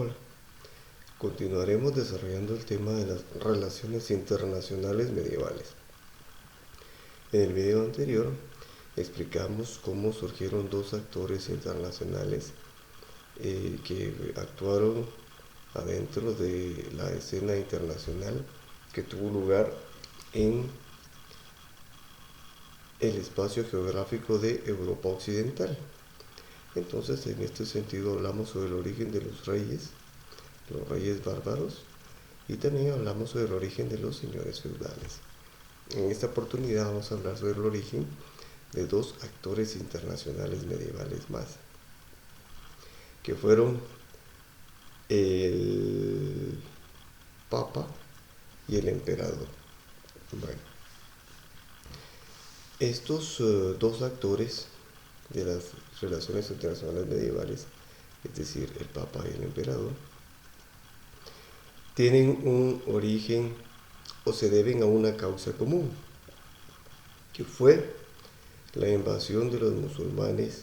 Hola, continuaremos desarrollando el tema de las relaciones internacionales medievales. En el video anterior explicamos cómo surgieron dos actores internacionales que actuaron adentro de la escena internacional que tuvo lugar en el espacio geográfico de Europa Occidental. Entonces, en este sentido hablamos sobre el origen de los reyes bárbaros, y también hablamos sobre el origen de los señores feudales. En esta oportunidad vamos a hablar sobre el origen de dos actores internacionales medievales más, que fueron el Papa y el Emperador. Bueno, estos dos actores de las relaciones internacionales medievales, es decir, el Papa y el Emperador, tienen un origen o se deben a una causa común, que fue la invasión de los musulmanes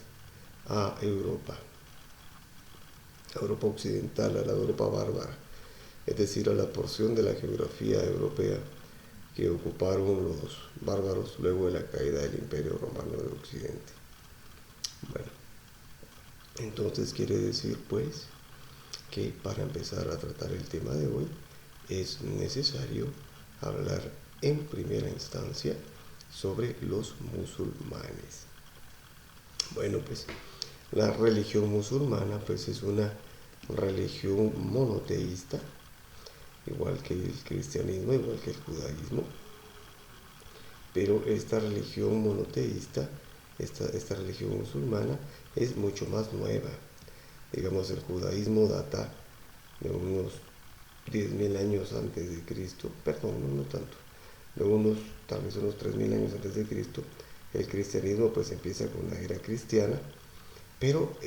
a Europa occidental, a la Europa bárbara, es decir, a la porción de la geografía europea que ocuparon los bárbaros luego de la caída del Imperio Romano de Occidente. Bueno, entonces quiere decir pues que para empezar a tratar el tema de hoy es necesario hablar en primera instancia sobre los musulmanes. Bueno, pues la religión musulmana pues es una religión monoteísta, igual que el cristianismo, igual que el judaísmo, pero esta religión monoteísta, esta religión musulmana es mucho más nueva. Digamos, el judaísmo data de unos 10.000 años antes de Cristo, perdón, no tanto, de unos, tal vez unos 3.000 años antes de Cristo. El cristianismo pues empieza con la era cristiana, pero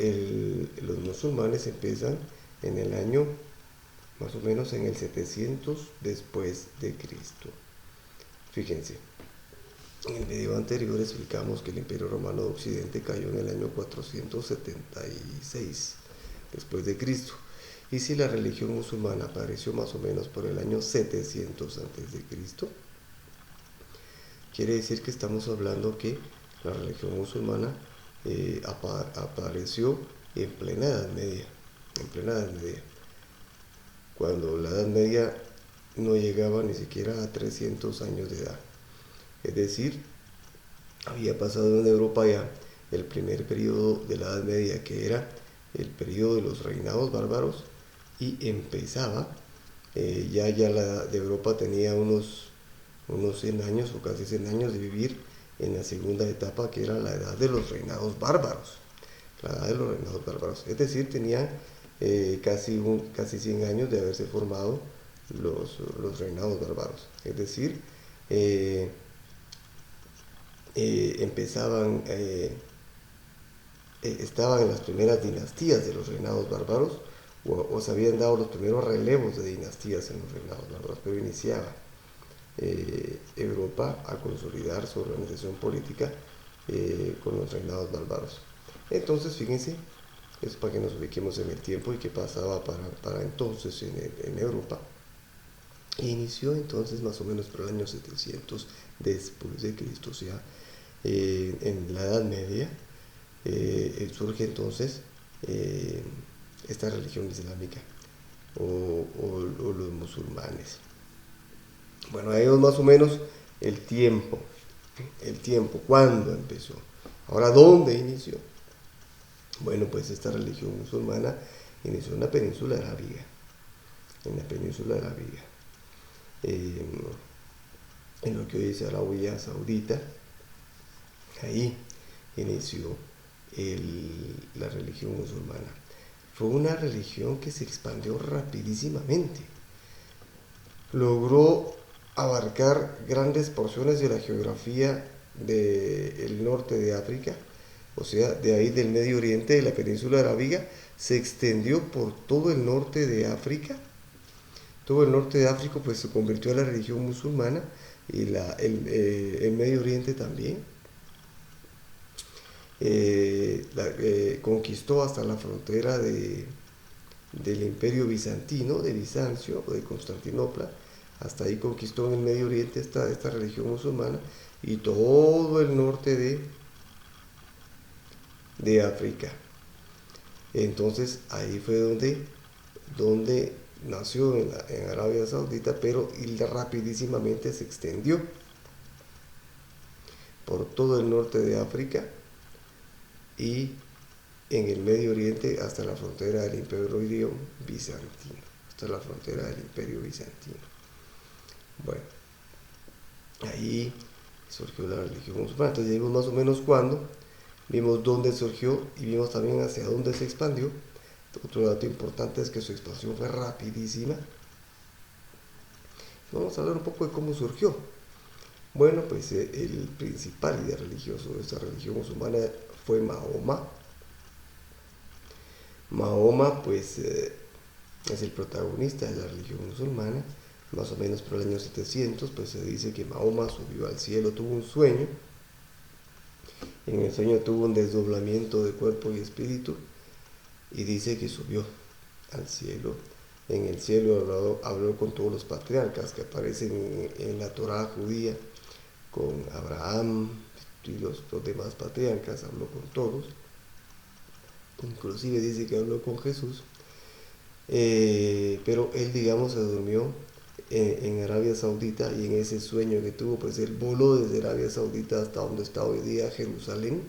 los musulmanes empiezan en el año más o menos en el 700 después de Cristo. Fíjense, en el video anterior explicamos que el Imperio Romano de Occidente cayó en el año 476 después de Cristo. Y si la religión musulmana apareció más o menos por el año 700 antes de Cristo, quiere decir que estamos hablando que la religión musulmana apareció en plena Edad Media, cuando la Edad Media no llegaba ni siquiera a 300 años de edad. Es decir, había pasado en Europa ya el primer periodo de la Edad Media, que era el periodo de los reinados bárbaros, y empezaba, ya la Edad de Europa tenía unos 100 años o casi 100 años de vivir en la segunda etapa, que era la edad de los reinados bárbaros. La edad de los reinados bárbaros. Es decir, tenían casi 100 años de haberse formado los reinados bárbaros. Es decir, empezaban, estaban en las primeras dinastías de los reinados bárbaros, o se habían dado los primeros relevos de dinastías en los reinados bárbaros, pero iniciaba Europa a consolidar su organización política con los reinados bárbaros. Entonces, fíjense, es para que nos ubiquemos en el tiempo y qué pasaba para entonces en Europa. Inició entonces más o menos por el año 700 después de Cristo, o sea, en la Edad Media surge entonces esta religión islámica o los musulmanes. Bueno, ahí es más o menos el tiempo, ¿cuándo empezó? Ahora, ¿dónde inició? Bueno, pues esta religión musulmana inició en la península arábiga, eh, en lo que hoy es Arabia Saudita. Ahí inició la religión musulmana. Fue una religión que se expandió rapidísimamente. Logró abarcar grandes porciones de la geografía del norte de África, o sea, de ahí del Medio Oriente, de la península arábiga, se extendió por todo el norte de África. Todo el norte de África pues se convirtió en la religión musulmana, y el Medio Oriente también. Conquistó hasta la frontera del imperio bizantino, de Bizancio o de Constantinopla. Hasta ahí conquistó en el Medio Oriente esta religión musulmana y todo el norte de África. Entonces ahí fue donde nació en Arabia Saudita, pero rapidísimamente se extendió por todo el norte de África y en el Medio Oriente hasta la frontera del Imperio Bizantino, hasta la frontera del Imperio Bizantino. Bueno, ahí surgió la religión musulmana. Entonces ya vimos más o menos cuándo, vimos dónde surgió y vimos también hacia dónde se expandió. Otro dato importante es que su expansión fue rapidísima. Vamos a hablar un poco de cómo surgió. Bueno, pues el principal líder religioso de esta religión musulmana fue Mahoma. Mahoma, pues, es el protagonista de la religión musulmana. Más o menos por el año 700, pues se dice que Mahoma subió al cielo, tuvo un sueño. En el sueño tuvo un desdoblamiento de cuerpo y espíritu y dice que subió al cielo. En el cielo habló con todos los patriarcas que aparecen en la Torá judía, con Abraham y los demás patriarcas, habló con todos. Inclusive dice que habló con Jesús, pero él, digamos, se durmió en Arabia Saudita y en ese sueño que tuvo, pues él voló desde Arabia Saudita hasta donde está hoy día Jerusalén.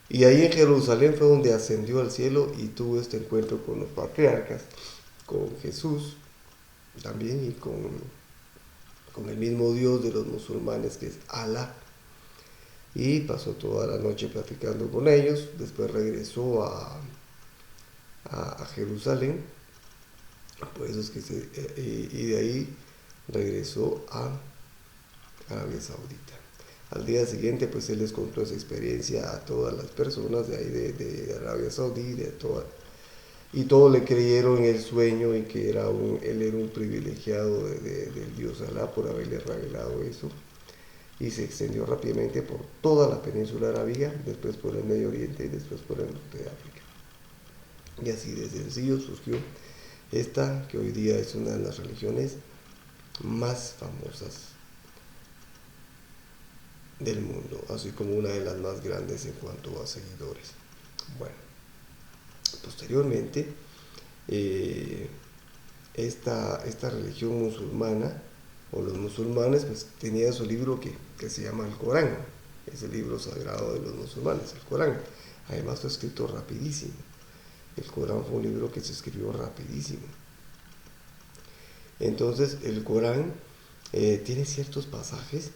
Y ahí en Jerusalén fue donde ascendió al cielo y tuvo este encuentro con los patriarcas, con Jesús también y con el mismo Dios de los musulmanes, que es Alá. Y pasó toda la noche platicando con ellos. Después regresó a Jerusalén. Por eso es que y de ahí regresó a Arabia Saudita. Al día siguiente, pues él les contó esa experiencia a todas las personas de ahí de Arabia Saudí, y todos le creyeron en el sueño y que él era un privilegiado del Dios Alá por haberle revelado eso. Y se extendió rápidamente por toda la península arábiga, después por el Medio Oriente y después por el norte de África. Y así de sencillo surgió esta, que hoy día es una de las religiones más famosas del mundo, así como una de las más grandes en cuanto a seguidores. Bueno, posteriormente, esta religión musulmana, o los musulmanes, pues tenía su libro que se llama el Corán, es el libro sagrado de los musulmanes, el Corán. Además fue escrito rapidísimo. El Corán fue un libro que se escribió rapidísimo. Entonces el Corán tiene ciertos pasajes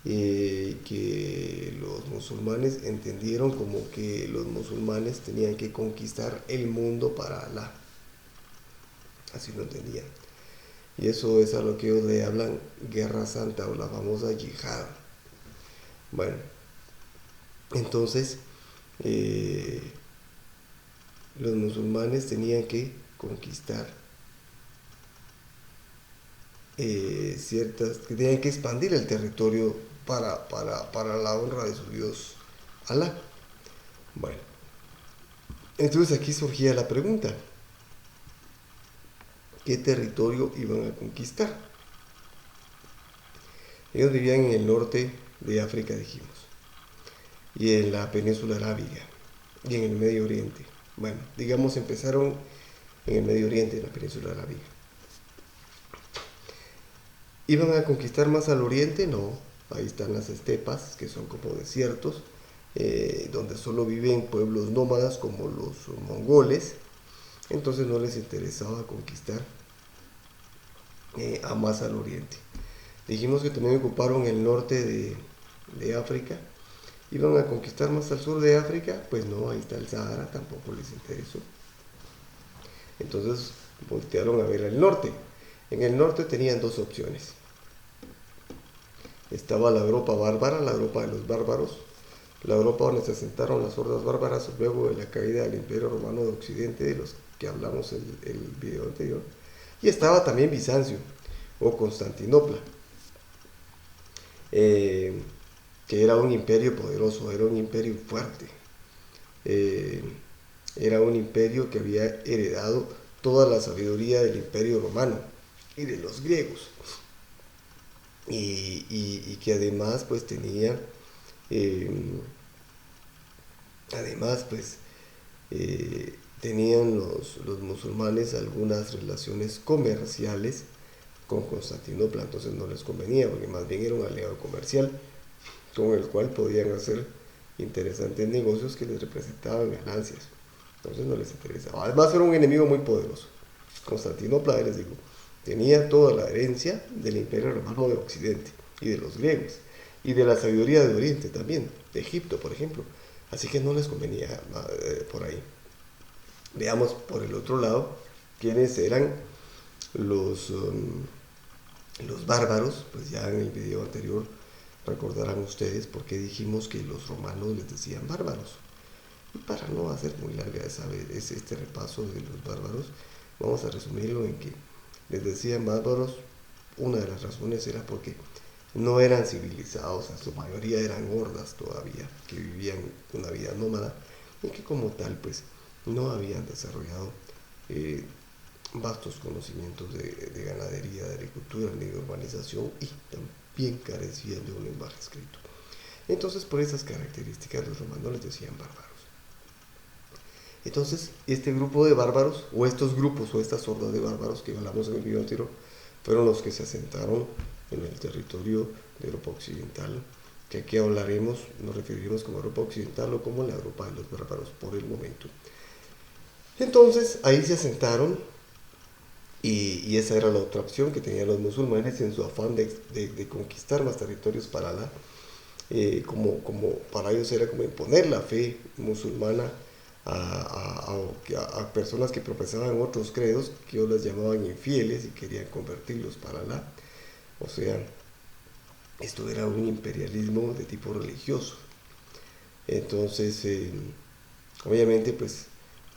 que los musulmanes entendieron como que los musulmanes tenían que conquistar el mundo para Alá. Así lo entendían. Y eso es a lo que ellos le hablan guerra santa o la famosa yihad. Bueno, entonces los musulmanes tenían que conquistar tenían que expandir el territorio para la honra de su Dios Alá. Bueno, entonces aquí surgía la pregunta: ¿qué territorio iban a conquistar? Ellos vivían en el norte de África, dijimos, y en la península arábiga, y en el Medio Oriente. Bueno, digamos, empezaron en el Medio Oriente, en la península arábiga. ¿Iban a conquistar más al oriente? No, ahí están las estepas, que son como desiertos, donde solo viven pueblos nómadas como los mongoles. Entonces no les interesaba conquistar a más al oriente. Dijimos que también ocuparon el norte de África. ¿Iban a conquistar más al sur de África? Pues no, ahí está el Sahara, tampoco les interesó. Entonces voltearon a ver al norte. En el norte tenían dos opciones. Estaba la Europa bárbara, la Europa de los bárbaros, la Europa donde se asentaron las hordas bárbaras luego de la caída del Imperio Romano de Occidente, de los que hablamos el video anterior. Y estaba también Bizancio o Constantinopla, que era un imperio poderoso, era un imperio fuerte. era un imperio que había heredado toda la sabiduría del imperio romano y de los griegos, y que además pues tenía, eh, además pues tenían los musulmanes algunas relaciones comerciales con Constantinopla, entonces no les convenía, porque más bien era un aliado comercial con el cual podían hacer interesantes negocios que les representaban ganancias. Entonces no les interesaba. Además era un enemigo muy poderoso. Constantinopla, les digo, tenía toda la herencia del Imperio Romano de Occidente y de los griegos y de la sabiduría de Oriente también, de Egipto, por ejemplo. Así que no les convenía por ahí. Veamos por el otro lado quiénes eran los, um, los bárbaros. Pues ya en el video anterior recordarán ustedes por qué dijimos que los romanos les decían bárbaros. Y para no hacer muy larga este repaso de los bárbaros, vamos a resumirlo en que les decían bárbaros. Una de las razones era porque no eran civilizados, en su mayoría eran hordas todavía, que vivían una vida nómada y que como tal pues no habían desarrollado eh, vastos conocimientos de ganadería, de agricultura, ni de urbanización, y también carecían de un lenguaje escrito. Entonces por esas características los romanos les decían bárbaros. Entonces, este grupo de bárbaros, o estos grupos, o estas hordas de bárbaros que hablamos en el video anterior, fueron los que se asentaron en el territorio de Europa Occidental, que aquí hablaremos, nos referiremos como Europa Occidental o como la Europa de los bárbaros por el momento. Entonces, ahí se asentaron, y esa era la otra opción que tenían los musulmanes en su afán de conquistar más territorios para como para ellos era como imponer la fe musulmana a personas que profesaban otros credos, que ellos les llamaban infieles y querían convertirlos para Alá. O sea, esto era un imperialismo de tipo religioso. Entonces, obviamente, pues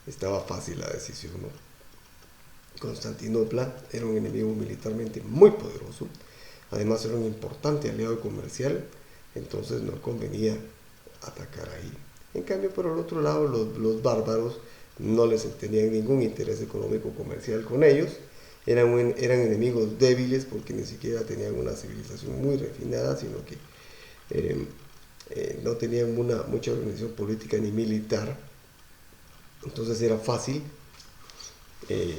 estaba fácil la decisión, ¿no? Constantinopla era un enemigo militarmente muy poderoso, además era un importante aliado comercial, entonces no convenía atacar ahí. En cambio, por el otro lado, los bárbaros no les tenían ningún interés económico o comercial con ellos, eran enemigos débiles porque ni siquiera tenían una civilización muy refinada, sino que eh, no tenían mucha organización política ni militar, entonces era fácil eh,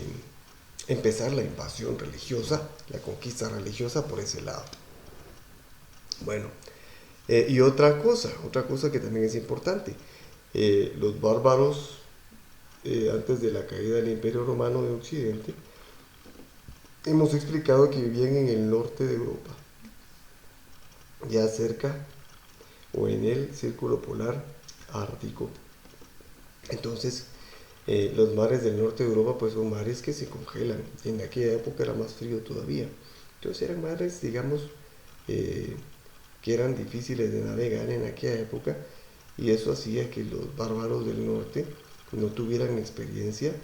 empezar la invasión religiosa, la conquista religiosa por ese lado. Bueno, y otra cosa que también es importante, los bárbaros, antes de la caída del Imperio Romano de Occidente, hemos explicado que vivían en el norte de Europa, ya cerca o en el círculo polar ártico. Entonces, los mares del norte de Europa pues son mares que se congelan, y en aquella época era más frío todavía. Entonces eran mares, digamos, eh, que eran difíciles de navegar en aquella época, y eso hacía que los bárbaros del norte no tuvieran experiencia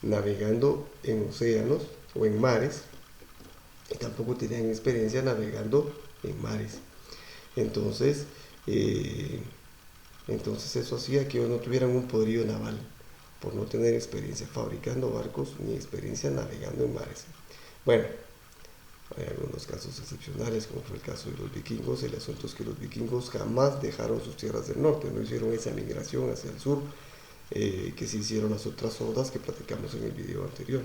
navegando en océanos o en mares, y tampoco tenían experiencia navegando en mares. Entonces, eh, entonces eso hacía que ellos no tuvieran un poderío naval por no tener experiencia fabricando barcos ni experiencia navegando en mares. Bueno, hay algunos casos excepcionales, como fue el caso de los vikingos. El asunto es que los vikingos jamás dejaron sus tierras del norte, no hicieron esa migración hacia el sur, que sí hicieron las otras hordas que platicamos en el video anterior.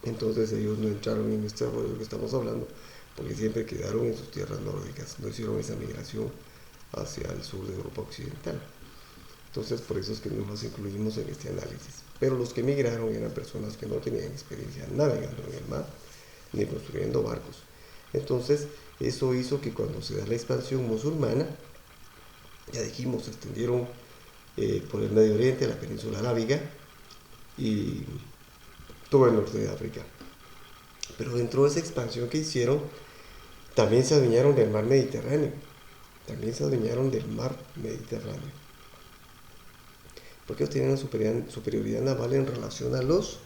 Entonces ellos no entraron en este rollo que estamos hablando, porque siempre quedaron en sus tierras nórdicas, no hicieron esa migración hacia el sur de Europa Occidental. Entonces por eso es que no los incluimos en este análisis. Pero los que migraron eran personas que no tenían experiencia navegando en el mar ni construyendo barcos. Entonces eso hizo que cuando se da la expansión musulmana, ya dijimos, se extendieron por el Medio Oriente, la península arábiga y todo el norte de África. Pero dentro de esa expansión que hicieron, también se adueñaron del mar Mediterráneo. También se adueñaron del mar Mediterráneo. Porque ellos tenían una superioridad naval en relación a los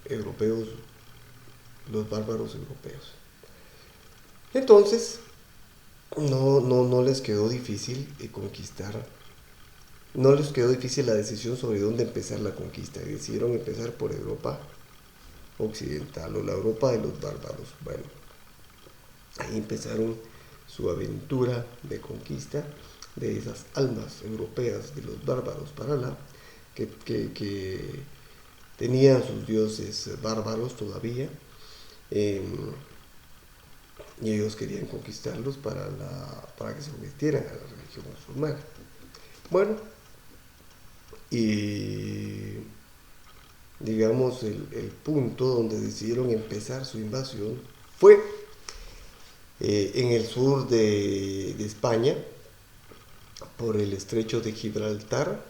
europeos, los bárbaros europeos. Entonces, no les quedó difícil conquistar no les quedó difícil la decisión sobre dónde empezar la conquista y decidieron empezar por Europa occidental o la Europa de los bárbaros. Bueno, ahí empezaron su aventura de conquista de esas almas europeas de los bárbaros para la que tenían sus dioses bárbaros todavía, eh, y ellos querían conquistarlos para que se convirtieran a la religión musulmana. Bueno, y digamos el punto donde decidieron empezar su invasión fue en el sur de España, por el estrecho de Gibraltar,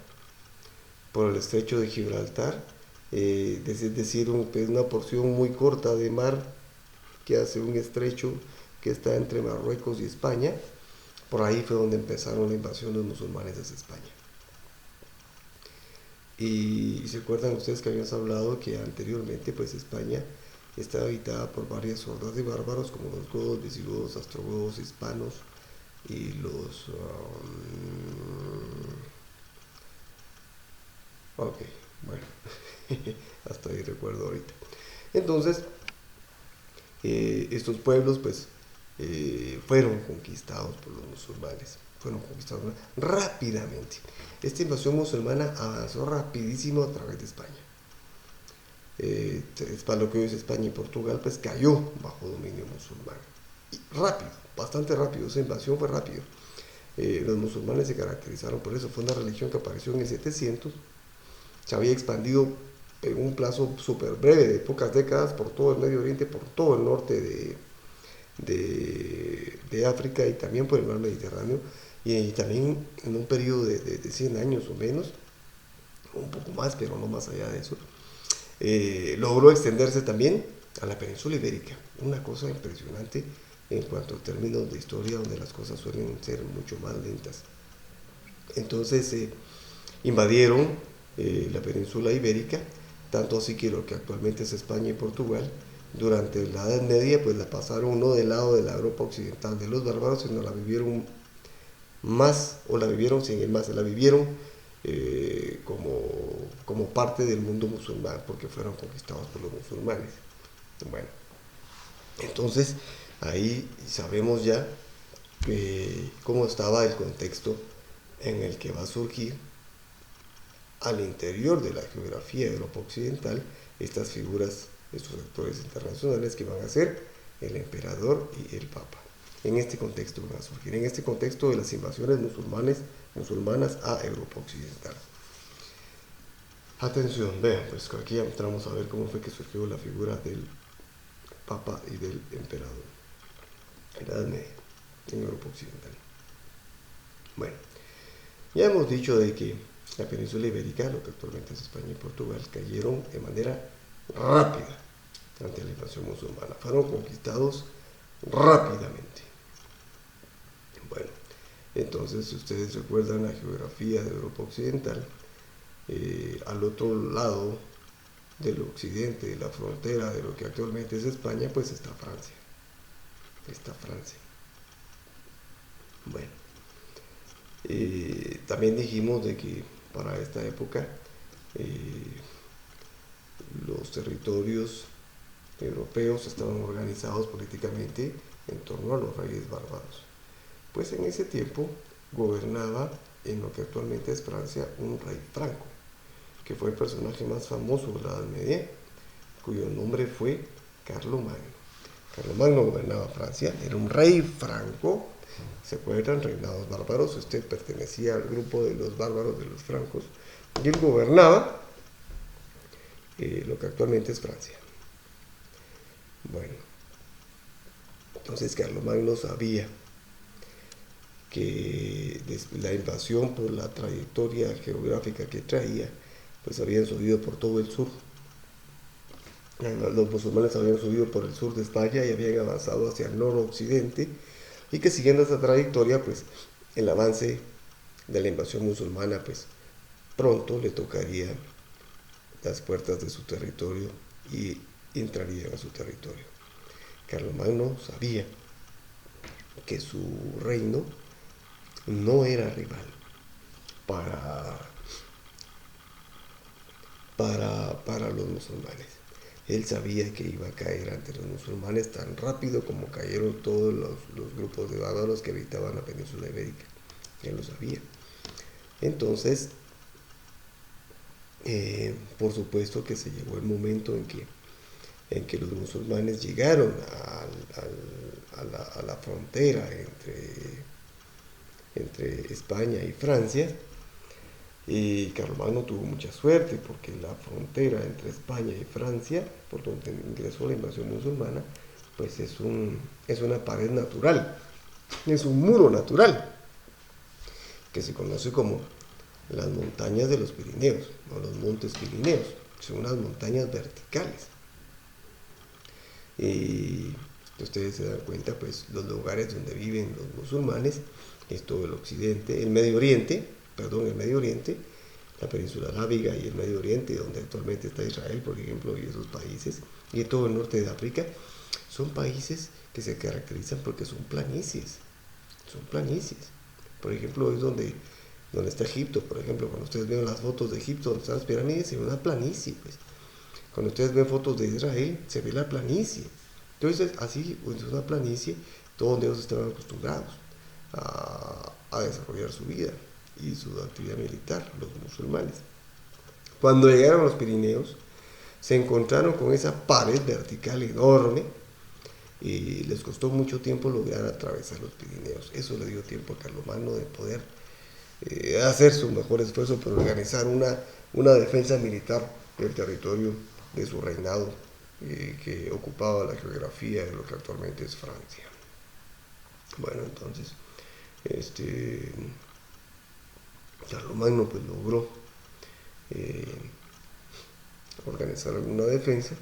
es decir, una porción muy corta de mar que hace un estrecho que está entre Marruecos y España. Por ahí fue donde empezaron la invasión de los musulmanes desde España. Y se acuerdan ustedes que habíamos hablado que anteriormente pues España estaba habitada por varias hordas de bárbaros como los godos, visigodos, ostrogodos, hispanos y los... ok, bueno, hasta ahí recuerdo ahorita. Entonces, estos pueblos pues fueron conquistados por los musulmanes, fueron conquistados rápidamente. Esta invasión musulmana avanzó rapidísimo a través de España. Para lo que hoy es España y Portugal, pues cayó bajo dominio musulmán. Y rápido, bastante rápido, esa invasión fue rápido. Los musulmanes se caracterizaron por eso, fue una religión que apareció en el 700, se había expandido en un plazo súper breve, de pocas décadas, por todo el Medio Oriente, por todo el norte de África y también por el mar Mediterráneo, y también en un periodo de 100 años o menos, un poco más, pero no más allá de eso, logró extenderse también a la península ibérica, una cosa impresionante en cuanto a términos de historia, donde las cosas suelen ser mucho más lentas. Entonces invadieron la península ibérica, tanto así que lo que actualmente es España y Portugal, durante la Edad Media pues la pasaron no del lado de la Europa occidental de los bárbaros, sino la vivieron más, o la vivieron sin el más, la vivieron como parte del mundo musulmán, porque fueron conquistados por los musulmanes. Bueno, entonces ahí sabemos ya cómo estaba el contexto en el que va a surgir al interior de la geografía de Europa occidental estas figuras, estos actores internacionales que van a ser el emperador y el papa. En este contexto van a surgir, en este contexto de las invasiones musulmanas a Europa occidental. Atención, vean, pues aquí entramos a ver cómo fue que surgió la figura del papa y del emperador en la Edad Media, en Europa occidental. Bueno, ya hemos dicho de que la península ibérica, lo que actualmente es España y Portugal, cayeron de manera rápida ante la invasión musulmana, fueron conquistados rápidamente. Bueno, entonces si ustedes recuerdan la geografía de Europa occidental, al otro lado del occidente, de la frontera de lo que actualmente es España, pues está Francia. Bueno, también dijimos de que para esta época los territorios europeos estaban organizados políticamente en torno a los reyes bárbaros. Pues en ese tiempo gobernaba en lo que actualmente es Francia un rey franco, que fue el personaje más famoso de la Edad Media, cuyo nombre fue Carlomagno. Carlomagno gobernaba Francia, era un rey franco. ¿Se acuerdan? Reinados bárbaros. Usted pertenecía al grupo de los bárbaros, de los francos, y él gobernaba lo que actualmente es Francia. Bueno, entonces Carlomagno sabía que la invasión, por la trayectoria geográfica que traía, pues habían subido por todo el sur. Los musulmanes habían subido por el sur de España y habían avanzado hacia el noroccidente, y que siguiendo esa trayectoria, pues el avance de la invasión musulmana, pues pronto le tocaría las puertas de su territorio y entrarían a su territorio. Carlomagno sabía que su reino no era rival, para, para los musulmanes. Él sabía que iba a caer ante los musulmanes tan rápido como cayeron todos los grupos de bárbaros que habitaban la península ibérica. Él lo sabía. Entonces, por supuesto que se llegó el momento en que los musulmanes llegaron a la frontera entre España y Francia. Y Carlomagno tuvo mucha suerte porque la frontera entre España y Francia, por donde ingresó la invasión musulmana, pues es una pared natural, es un muro natural, que se conoce como las montañas de los Pirineos, o los montes Pirineos, son unas montañas verticales. Y ustedes se dan cuenta, pues los lugares donde viven los musulmanes es todo el occidente, el Medio Oriente, la península arábiga y el Medio Oriente, donde actualmente está Israel, por ejemplo, y esos países, y todo el norte de África, son países que se caracterizan porque son planicies. Por ejemplo, es donde está Egipto, por ejemplo, cuando ustedes ven las fotos de Egipto, donde están las pirámides, se ve una planicie, pues. Cuando ustedes ven fotos de Israel, se ve la planicie. Entonces, así, es una planicie, todo donde ellos estaban acostumbrados a desarrollar su vida y su actividad militar, los musulmanes. Cuando llegaron a los Pirineos, se encontraron con esa pared vertical enorme y les costó mucho tiempo lograr atravesar los Pirineos. Eso le dio tiempo a Carlomagno de poder hacer su mejor esfuerzo para organizar una defensa militar del territorio de su reinado, que ocupaba la geografía de lo que actualmente es Francia. Bueno, entonces, Carlomagno pues logró organizar alguna defensa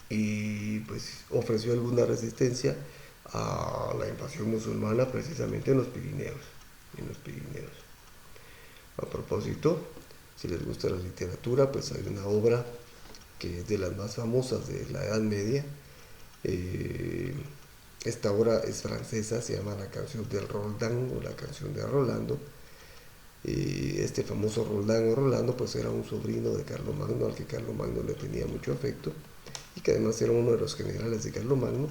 y pues ofreció alguna resistencia a la invasión musulmana precisamente en los Pirineos. A propósito, si les gusta la literatura, pues hay una obra que es de las más famosas de la Edad Media. Esta obra es francesa, se llama La canción del Roldán o La canción de Rolando. Y este famoso Roldán o Rolando pues era un sobrino de Carlomagno, al que Carlomagno le tenía mucho afecto, y que además era uno de los generales de Carlomagno,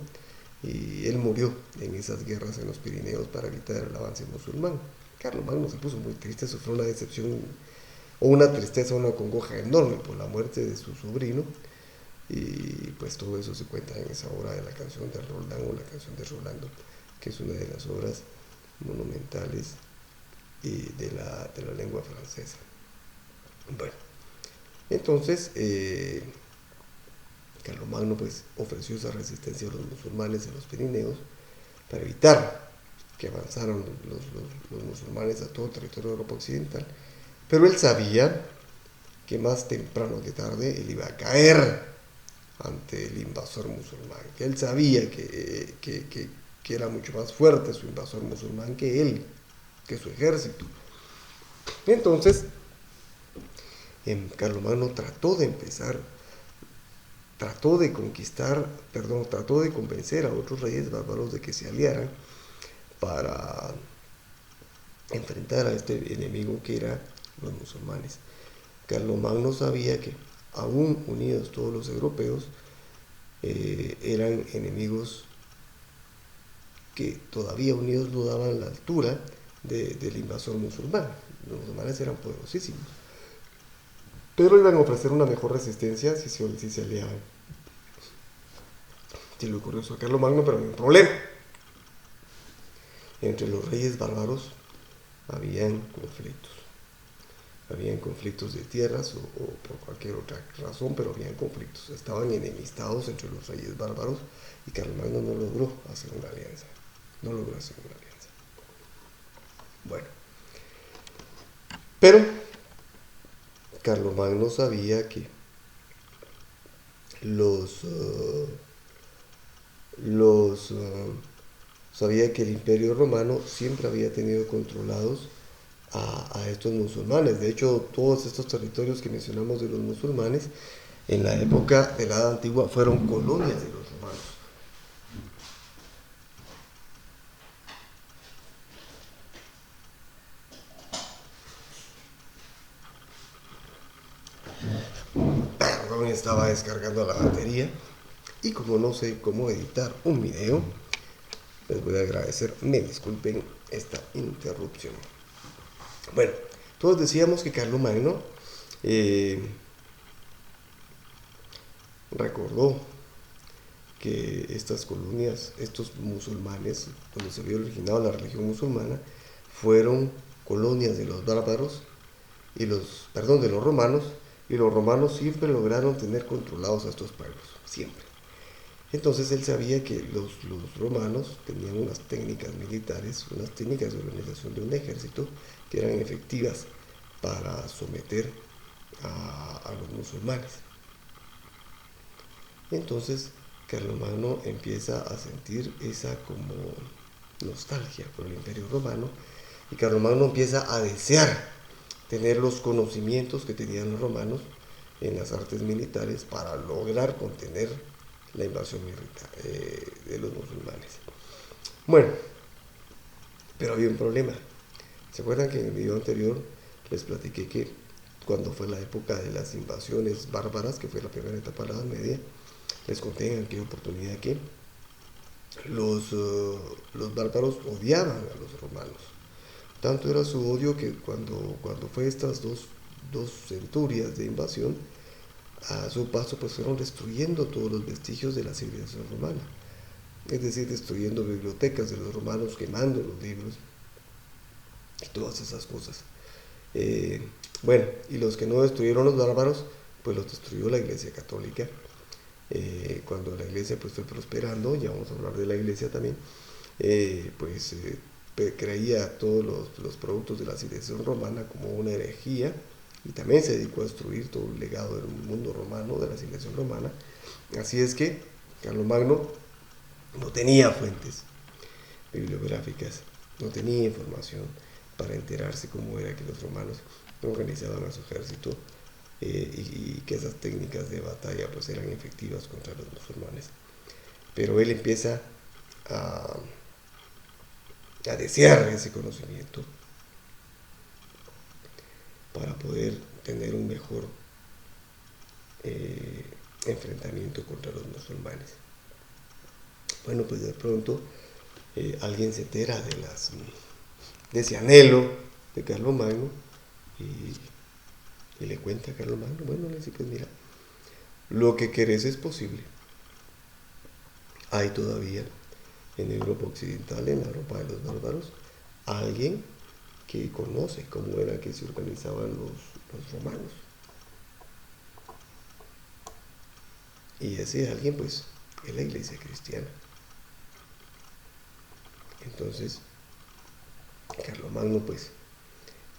y él murió en esas guerras en los Pirineos para evitar el avance musulmán. Carlomagno se puso muy triste, sufrió una decepción o una tristeza, una congoja enorme por la muerte de su sobrino, y pues todo eso se cuenta en esa obra de La canción de Roldán o La canción de Rolando, que es una de las obras monumentales de la lengua francesa. Bueno, entonces Carlomagno pues ofreció esa resistencia a los musulmanes en los Pirineos para evitar que avanzaran los musulmanes a todo el territorio de Europa Occidental, pero él sabía que más temprano que tarde él iba a caer ante el invasor musulmán, que él sabía que era mucho más fuerte su invasor musulmán que él, que su ejército. Entonces, Carlomagno trató de convencer a otros reyes bárbaros de que se aliaran para enfrentar a este enemigo que eran los musulmanes. Carlomagno sabía que, aún unidos todos los europeos, eran enemigos que todavía unidos no daban la altura del invasor musulmán. Los musulmanes eran poderosísimos, pero iban a ofrecer una mejor resistencia si se aliaban. Se le ocurrió eso a Carlomagno, pero había un problema. Entre los reyes bárbaros habían conflictos de tierras o por cualquier otra razón, pero habían conflictos. Estaban enemistados entre los reyes bárbaros y Carlomagno no logró hacer una alianza. Bueno, pero Carlomagno sabía que sabía que el Imperio Romano siempre había tenido controlados a estos musulmanes. De hecho, todos estos territorios que mencionamos de los musulmanes en la época de la Edad Antigua fueron colonias de los romanos. aún estaba descargando la batería y como no sé cómo editar un video, les voy a agradecer, me disculpen esta interrupción. Bueno, todos decíamos que Carlomagno recordó que estas colonias, estos musulmanes, donde se había originado la religión musulmana, fueron colonias de los bárbaros y de los romanos, y los romanos siempre lograron tener controlados a estos pueblos, siempre. Entonces él sabía que los romanos tenían unas técnicas militares, unas técnicas de organización de un ejército que eran efectivas para someter a los musulmanes. Entonces Carlomagno empieza a sentir esa como nostalgia por el Imperio Romano y Carlomagno empieza a desear tener los conocimientos que tenían los romanos en las artes militares para lograr contener la invasión de los musulmanes. Bueno, pero había un problema. ¿Se acuerdan que en el video anterior les platiqué que cuando fue la época de las invasiones bárbaras, que fue la primera etapa de la Edad Media, les conté en aquella oportunidad que los bárbaros odiaban a los romanos? Tanto era su odio que cuando fue estas dos centurias de invasión, a su paso pues fueron destruyendo todos los vestigios de la civilización romana. Es decir, destruyendo bibliotecas de los romanos, quemando los libros y todas esas cosas. Bueno, y los que no destruyeron los bárbaros, pues los destruyó la Iglesia Católica. Cuando la Iglesia pues fue prosperando, ya vamos a hablar de la Iglesia también, creía todos los productos de la civilización romana como una herejía, y también se dedicó a destruir todo el legado del mundo romano, de la civilización romana. Así es que Carlomagno no tenía fuentes bibliográficas, no tenía información para enterarse cómo era que los romanos organizaban a su ejército y que esas técnicas de batalla pues eran efectivas contra los musulmanes. Pero él empieza a desear ese conocimiento para poder tener un mejor enfrentamiento contra los musulmanes. Bueno, pues de pronto alguien se entera de ese anhelo de Carlomagno y le cuenta a Carlomagno. Bueno, le dice, pues mira, lo que querés es posible. Hay todavía en Europa Occidental, en la Europa de los bárbaros, alguien que conoce cómo era que se organizaban los romanos. Y ese alguien, pues, es la Iglesia cristiana. Entonces, Carlomagno, pues,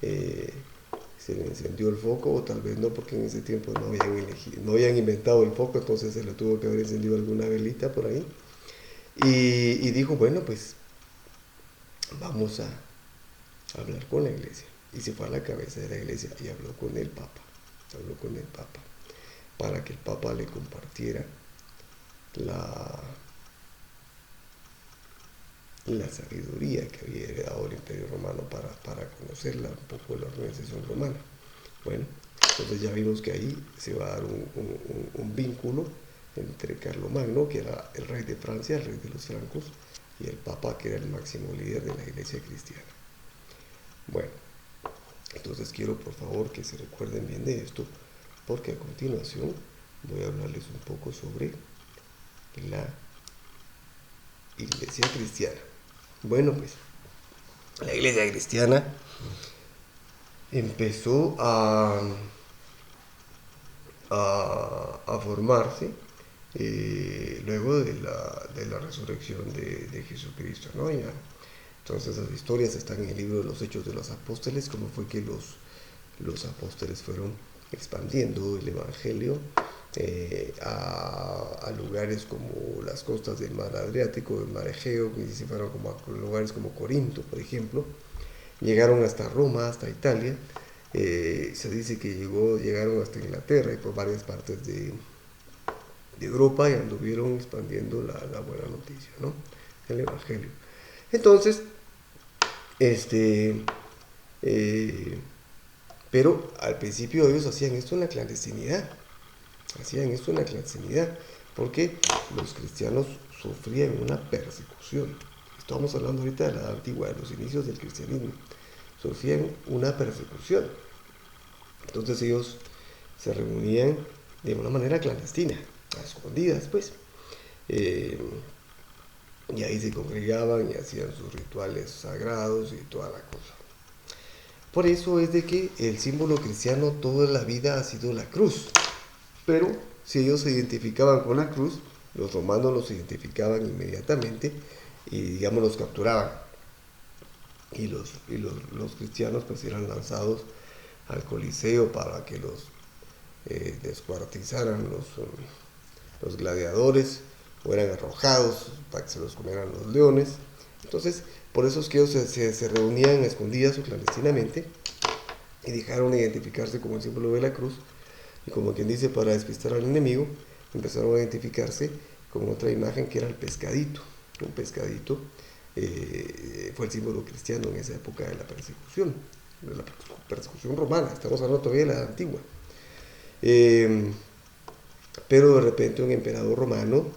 se le encendió el foco, o tal vez no, porque en ese tiempo no habían inventado el foco, entonces se le tuvo que haber encendido alguna velita por ahí. Y dijo, bueno, pues, vamos a hablar con la Iglesia. Y se fue a la cabeza de la Iglesia y habló con el Papa. Para que el Papa le compartiera la sabiduría que había heredado el Imperio Romano para conocerla un poco, la organización romana. Bueno, entonces ya vimos que ahí se va a dar un vínculo entre Carlomagno, que era el rey de Francia, el rey de los francos, y el Papa, que era el máximo líder de la Iglesia cristiana. Bueno, entonces quiero por favor que se recuerden bien de esto, porque a continuación voy a hablarles un poco sobre la Iglesia cristiana. Bueno, pues la Iglesia cristiana empezó a formarse luego de la resurrección de Jesucristo, ¿no? Ya. Entonces las historias están en el libro de los Hechos de los Apóstoles, cómo fue que los apóstoles fueron expandiendo el Evangelio a lugares como las costas del mar Adriático, del mar Egeo, y se fueron como a lugares como Corinto, por ejemplo. Llegaron hasta Roma, hasta Italia. Se dice que llegaron hasta Inglaterra y por varias partes de Europa, y anduvieron expandiendo la buena noticia, ¿no? El Evangelio. Entonces, pero al principio ellos hacían esto en la clandestinidad. Hacían esto en la clandestinidad, porque los cristianos sufrían una persecución. Estamos hablando ahorita de la Edad Antigua, de los inicios del cristianismo. Sufrían una persecución. Entonces ellos se reunían de una manera clandestina, a escondidas, pues. Y ahí se congregaban y hacían sus rituales sagrados y toda la cosa. Por eso es de que el símbolo cristiano toda la vida ha sido la cruz. Pero si ellos se identificaban con la cruz, los romanos los identificaban inmediatamente y, digamos, los capturaban. Y los cristianos pues eran lanzados al Coliseo para que los descuartizaran los gladiadores, o eran arrojados para que se los comieran los leones. Entonces, por eso es que ellos se reunían escondidas o clandestinamente y dejaron de identificarse como el símbolo de la cruz, y como quien dice, para despistar al enemigo, empezaron a identificarse con otra imagen que era el pescadito. Un pescadito fue el símbolo cristiano en esa época de la persecución romana. Estamos hablando todavía de la antigua. Pero de repente un emperador romano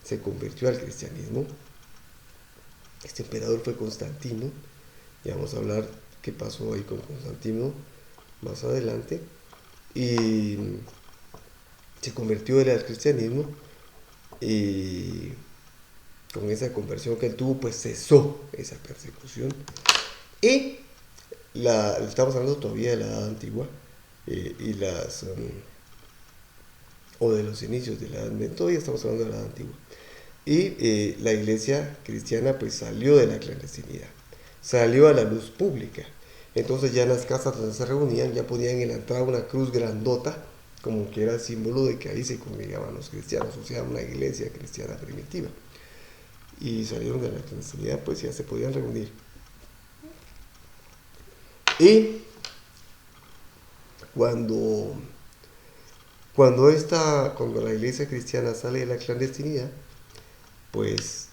se convirtió al cristianismo. Este emperador fue Constantino, y vamos a hablar qué pasó ahí con Constantino más adelante. Y se convirtió él al cristianismo, y con esa conversión que él tuvo, pues cesó esa persecución. Y estamos hablando todavía de la Edad Antigua, o de los inicios de la Edad Media, todavía estamos hablando de la Edad Antigua. Y la iglesia cristiana pues salió de la clandestinidad, salió a la luz pública. Entonces ya en las casas donde se reunían ya ponían en la entrada una cruz grandota, como que era símbolo de que ahí se congregaban los cristianos, o sea, una iglesia cristiana primitiva. Y salieron de la clandestinidad, pues ya se podían reunir. Y cuando la iglesia cristiana sale de la clandestinidad, pues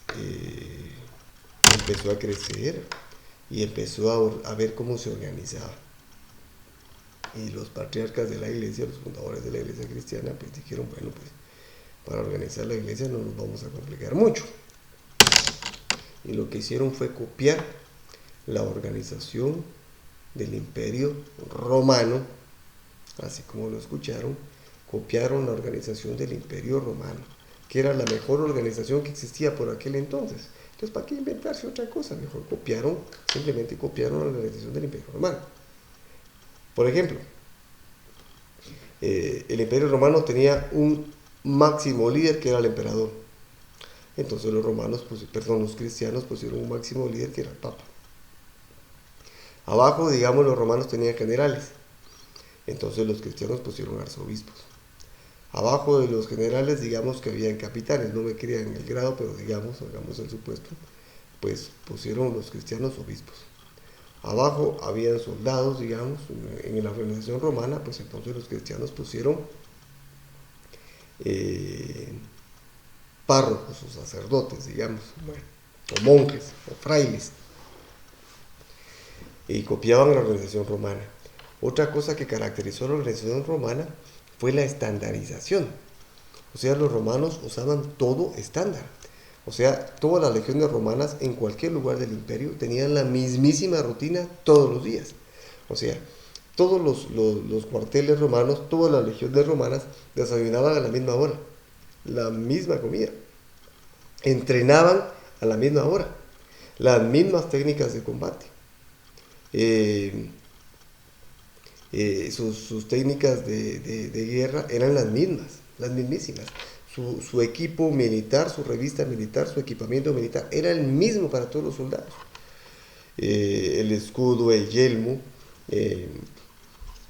empezó a crecer y empezó a ver cómo se organizaba. Y los patriarcas de la iglesia, los fundadores de la iglesia cristiana, pues dijeron, bueno, pues para organizar la iglesia no nos vamos a complicar mucho. Y lo que hicieron fue copiar la organización del Imperio Romano, así como lo escucharon, copiaron la organización del Imperio Romano, que era la mejor organización que existía por aquel entonces. Entonces, ¿para qué inventarse otra cosa? Mejor simplemente copiaron la organización del Imperio Romano. Por ejemplo, el Imperio Romano tenía un máximo líder que era el emperador. Entonces los cristianos pusieron un máximo líder que era el Papa. Abajo, digamos, los romanos tenían generales. Entonces los cristianos pusieron arzobispos. Abajo de los generales, digamos que habían capitanes, no me crean en el grado, pero digamos, hagamos el supuesto, pues pusieron los cristianos obispos. Abajo habían soldados, digamos, en la organización romana, pues entonces los cristianos pusieron párrocos o sacerdotes, digamos, o monjes o frailes, y copiaban la organización romana. Otra cosa que caracterizó la organización romana fue la estandarización. O sea, los romanos usaban todo estándar. O sea, todas las legiones romanas en cualquier lugar del imperio tenían la mismísima rutina todos los días. O sea, todos los cuarteles romanos, todas las legiones romanas desayunaban a la misma hora, la misma comida. Entrenaban a la misma hora, las mismas técnicas de combate. Sus técnicas de guerra eran las mismísimas. Su equipo militar, su revista militar, su equipamiento militar era el mismo para todos los soldados. El escudo, el yelmo,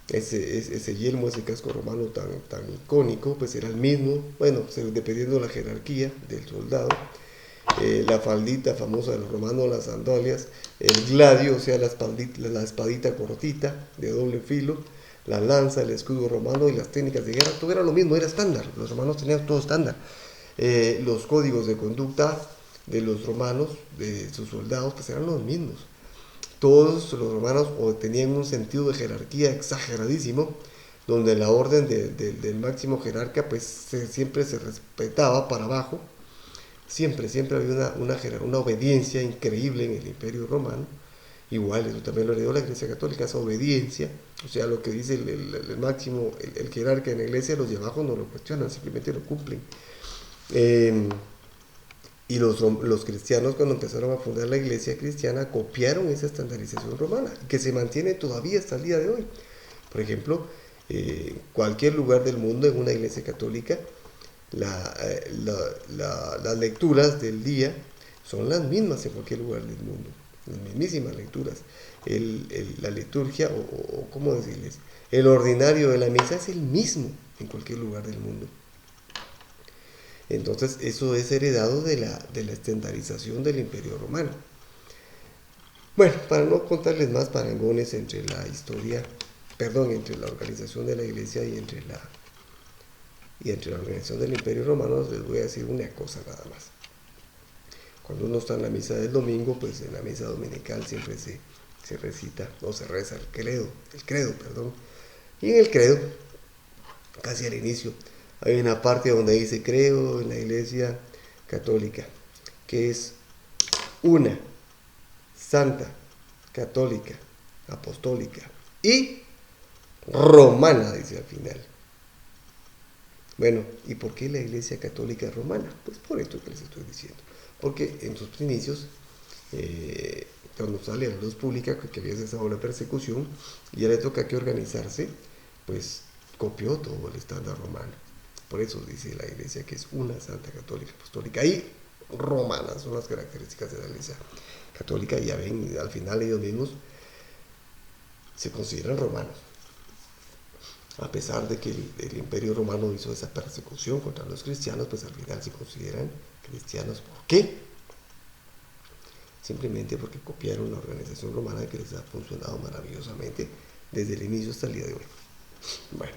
ese yelmo, ese casco romano tan icónico, pues era el mismo, bueno, dependiendo de la jerarquía del soldado. La faldita famosa de los romanos, las sandalias, el gladio, o sea, la espadita cortita de doble filo, la lanza, el escudo romano y las técnicas de guerra, todo era lo mismo, era estándar. Los romanos tenían todo estándar. Los códigos de conducta de los romanos, de sus soldados, pues eran los mismos. Todos los romanos tenían un sentido de jerarquía exageradísimo, donde la orden del máximo jerarca pues siempre se respetaba para abajo, siempre había una obediencia increíble en el Imperio Romano. Igual, eso también lo heredó la Iglesia Católica, esa obediencia, o sea, lo que dice el máximo, el jerarca en la Iglesia, los de abajo no lo cuestionan, simplemente lo cumplen. Eh, y los cristianos, cuando empezaron a fundar la Iglesia cristiana, copiaron esa estandarización romana, que se mantiene todavía hasta el día de hoy. Por ejemplo, cualquier lugar del mundo en una iglesia católica, las lecturas del día son las mismas en cualquier lugar del mundo, las mismísimas lecturas. La liturgia, o cómo decirles, el ordinario de la misa es el mismo en cualquier lugar del mundo. Entonces eso es heredado de la estandarización del Imperio Romano. Bueno, para no contarles más parangones entre la historia, entre la organización de la iglesia y entre la organización del Imperio Romano, les voy a decir una cosa nada más. Cuando uno está en la misa del domingo, pues en la misa dominical siempre se recita, o se reza el credo, y en el credo, casi al inicio, hay una parte donde dice: creo en la iglesia católica, que es una, santa, católica, apostólica y romana, dice al final. Bueno, ¿y por qué la Iglesia Católica Romana? Pues por esto que les estoy diciendo. Porque en sus inicios, cuando sale a la luz pública que había cesado la persecución y ya le toca que organizarse, pues copió todo el estándar romano. Por eso dice la Iglesia que es una santa, católica, apostólica y romana. Son las características de la Iglesia Católica. Y ya ven, al final ellos mismos se consideran romanos. A pesar de que el Imperio Romano hizo esa persecución contra los cristianos, pues al final se consideran cristianos. ¿Por qué? Simplemente porque copiaron la organización romana, que les ha funcionado maravillosamente desde el inicio hasta el día de hoy. Bueno,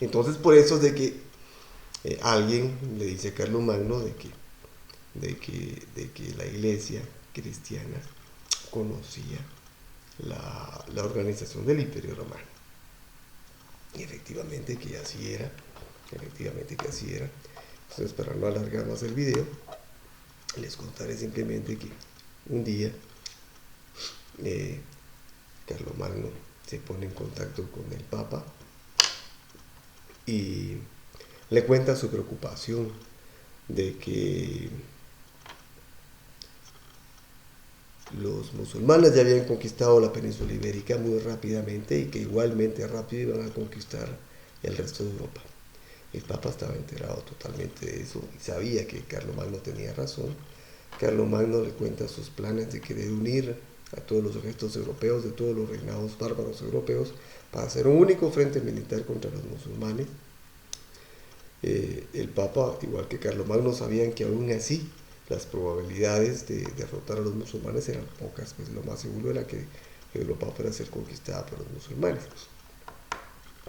entonces por eso es de que alguien le dice a Carlomagno de que la iglesia cristiana conocía la organización del Imperio Romano. Y efectivamente que así era. Entonces, para no alargar más el video, les contaré simplemente que un día Carlomagno se pone en contacto con el Papa y le cuenta su preocupación de que los musulmanes ya habían conquistado la península ibérica muy rápidamente y que igualmente rápido iban a conquistar el resto de Europa. El Papa estaba enterado totalmente de eso y sabía que Carlomagno tenía razón. Carlomagno le cuenta sus planes de querer unir a todos los ejércitos europeos, de todos los reinados bárbaros europeos, para hacer un único frente militar contra los musulmanes. El Papa, igual que Carlomagno, sabían que aún así las probabilidades de derrotar a los musulmanes eran pocas, pues lo más seguro era que Europa fuera a ser conquistada por los musulmanes.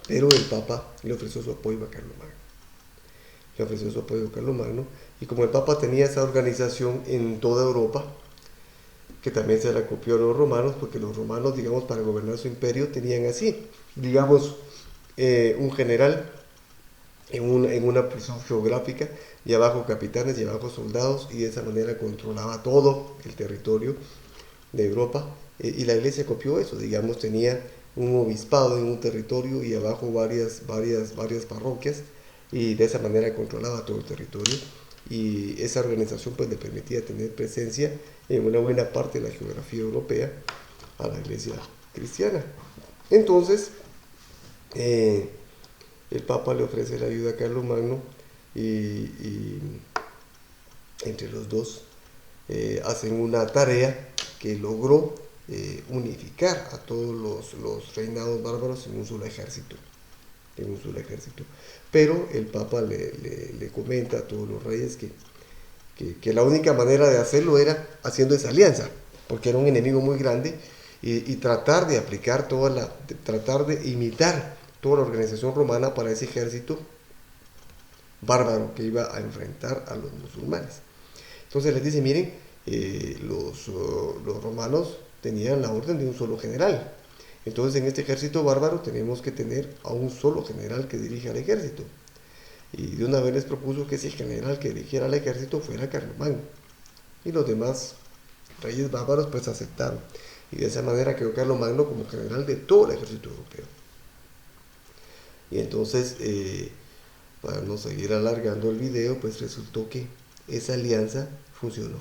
Pero el Papa le ofreció su apoyo a Carlomagno. Y como el Papa tenía esa organización en toda Europa, que también se la copió a los romanos, porque los romanos, digamos, para gobernar su imperio tenían así, digamos, un general en una prisión geográfica, y abajo capitanes y abajo soldados, y de esa manera controlaba todo el territorio de Europa. Y la iglesia copió eso, digamos, tenía un obispado en un territorio y abajo varias parroquias, y de esa manera controlaba todo el territorio, y esa organización pues le permitía tener presencia en una buena parte de la geografía europea a la iglesia cristiana. Entonces el Papa le ofrece la ayuda a Carlomagno y entre los dos hacen una tarea que logró unificar a todos los reinados bárbaros en un solo ejército. Pero el Papa le comenta a todos los reyes que la única manera de hacerlo era haciendo esa alianza, porque era un enemigo muy grande, y tratar de aplicar tratar de imitar toda la organización romana para ese ejército bárbaro que iba a enfrentar a los musulmanes. Entonces les dice: miren, los romanos tenían la orden de un solo general, Entonces en este ejército bárbaro tenemos que tener a un solo general que dirija al ejército. Y de una vez les propuso que ese general que dirigiera al ejército fuera Carlomagno. Y los demás reyes bárbaros pues aceptaron. Y de esa manera quedó Carlomagno como general de todo el ejército europeo. Y entonces, para no seguir alargando el video, pues resultó que esa alianza funcionó.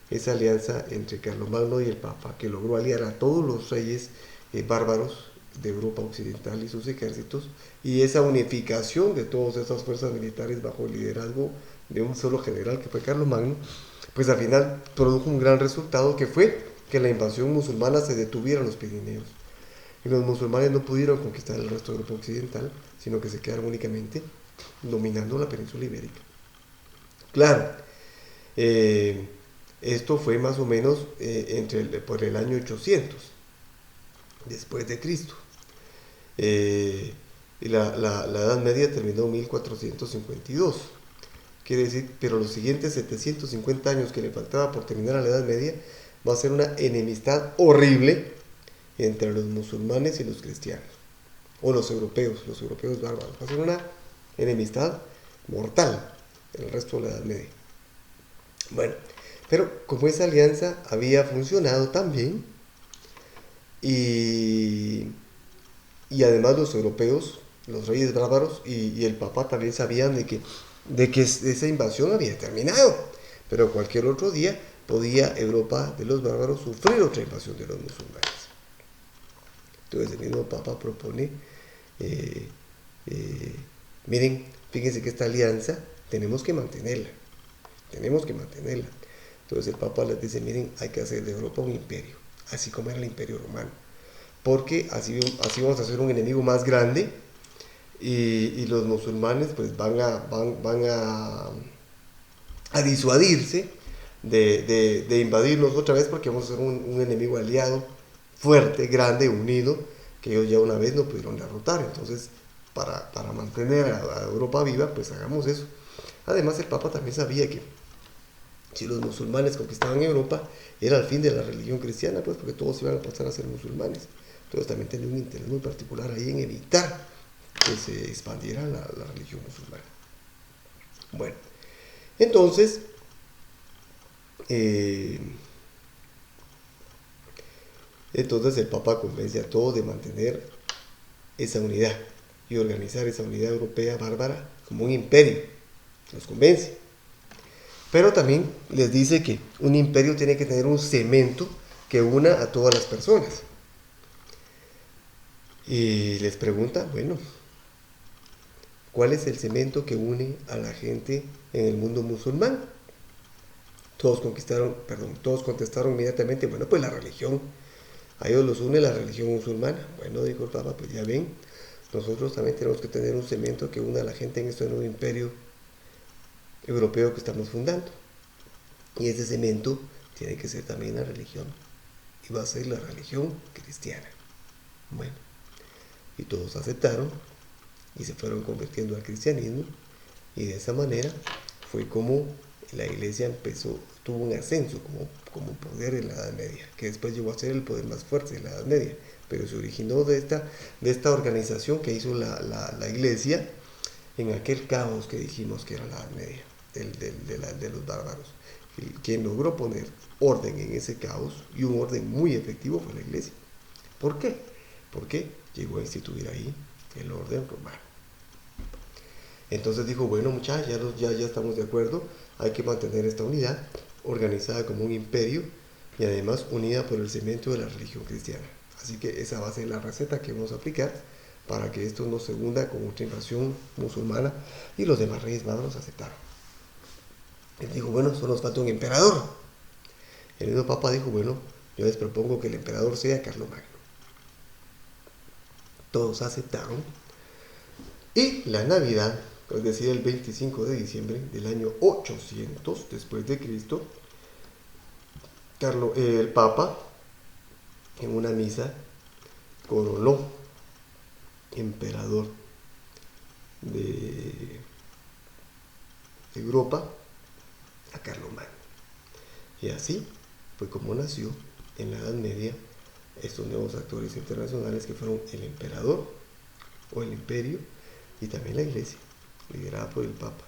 Esa alianza entre Carlomagno y el Papa, que logró aliar a todos los reyes bárbaros de Europa Occidental y sus ejércitos, y esa unificación de todas esas fuerzas militares bajo el liderazgo de un solo general que fue Carlomagno, pues al final produjo un gran resultado, que fue que la invasión musulmana se detuviera en los Pirineos. Y los musulmanes no pudieron conquistar el resto de Europa Occidental, sino que se quedaron únicamente dominando la península ibérica. Claro, esto fue más o menos por el año 800 después de Cristo. Y la Edad Media terminó en 1452. Quiere decir, pero los siguientes 750 años que le faltaba por terminar a la Edad Media va a ser una enemistad horrible entre los musulmanes y los cristianos, o los europeos bárbaros. Va a ser una enemistad mortal en el resto de la Edad Media. Bueno, pero como esa alianza había funcionado tan bien, y además los europeos, los reyes bárbaros y el Papa también sabían de que esa invasión había terminado, pero cualquier otro día podía Europa de los bárbaros sufrir otra invasión de los musulmanes. Entonces el mismo Papa propone, miren, fíjense que esta alianza tenemos que mantenerla. Entonces el Papa les dice, miren, hay que hacer de Europa un imperio, así como era el Imperio Romano, porque así vamos a hacer un enemigo más grande, y los musulmanes pues van a disuadirse de invadirnos otra vez, porque vamos a ser un enemigo aliado, fuerte, grande, unido, que ellos ya una vez no pudieron derrotar. Entonces, para mantener a Europa viva, pues hagamos eso. Además, el Papa también sabía que si los musulmanes conquistaban Europa, era el fin de la religión cristiana, pues porque todos iban a pasar a ser musulmanes. Entonces también tenía un interés muy particular ahí en evitar que se expandiera la religión musulmana. Bueno, entonces, el Papa convence a todos de mantener esa unidad y organizar esa unidad europea bárbara como un imperio. Los convence. Pero también les dice que un imperio tiene que tener un cemento que una a todas las personas. Y les pregunta, bueno, ¿cuál es el cemento que une a la gente en el mundo musulmán? Todos contestaron inmediatamente, bueno, pues la religión. A ellos los une la religión musulmana. Bueno, dijo el Papa, pues ya ven, nosotros también tenemos que tener un cemento que una a la gente en este nuevo imperio europeo que estamos fundando. Y ese cemento tiene que ser también la religión. Y va a ser la religión cristiana. Bueno, y todos aceptaron y se fueron convirtiendo al cristianismo. Y de esa manera fue como la iglesia tuvo un ascenso como poder en la Edad Media, que después llegó a ser el poder más fuerte en la Edad Media, pero se originó de esta organización que hizo la iglesia en aquel caos que dijimos que era la Edad Media, de los bárbaros. Quien logró poner orden en ese caos, y un orden muy efectivo, fue la iglesia. ¿Por qué? Porque llegó a instituir ahí el orden romano. Entonces dijo, bueno muchachos, ya estamos de acuerdo, hay que mantener esta unidad organizada como un imperio y además unida por el cemento de la religión cristiana. Así que esa va a ser la receta que vamos a aplicar para que esto no se hunda con otra invasión musulmana, y los demás reyes bárbaros aceptaron. Él dijo, bueno, solo nos falta un emperador. El mismo Papa dijo, bueno, yo les propongo que el emperador sea Carlomagno. Todos aceptaron, y la Navidad, es decir, el 25 de diciembre del año 800 después de Cristo, el Papa, en una misa, coronó emperador de Europa a Carlomagno. Y así fue como nació en la Edad Media estos nuevos actores internacionales que fueron el emperador o el imperio y también la iglesia, liderada por el Papa,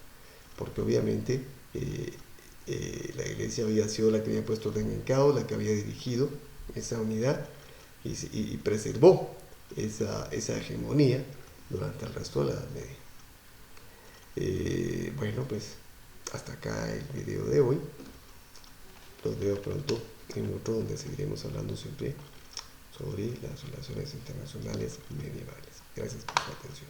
porque obviamente la iglesia había sido la que había puesto orden en caos, la que había dirigido esa unidad y preservó esa hegemonía durante el resto de la Edad Media. Bueno, pues hasta acá el video de hoy. Los veo pronto en otro donde seguiremos hablando siempre sobre las relaciones internacionales medievales. Gracias por su atención.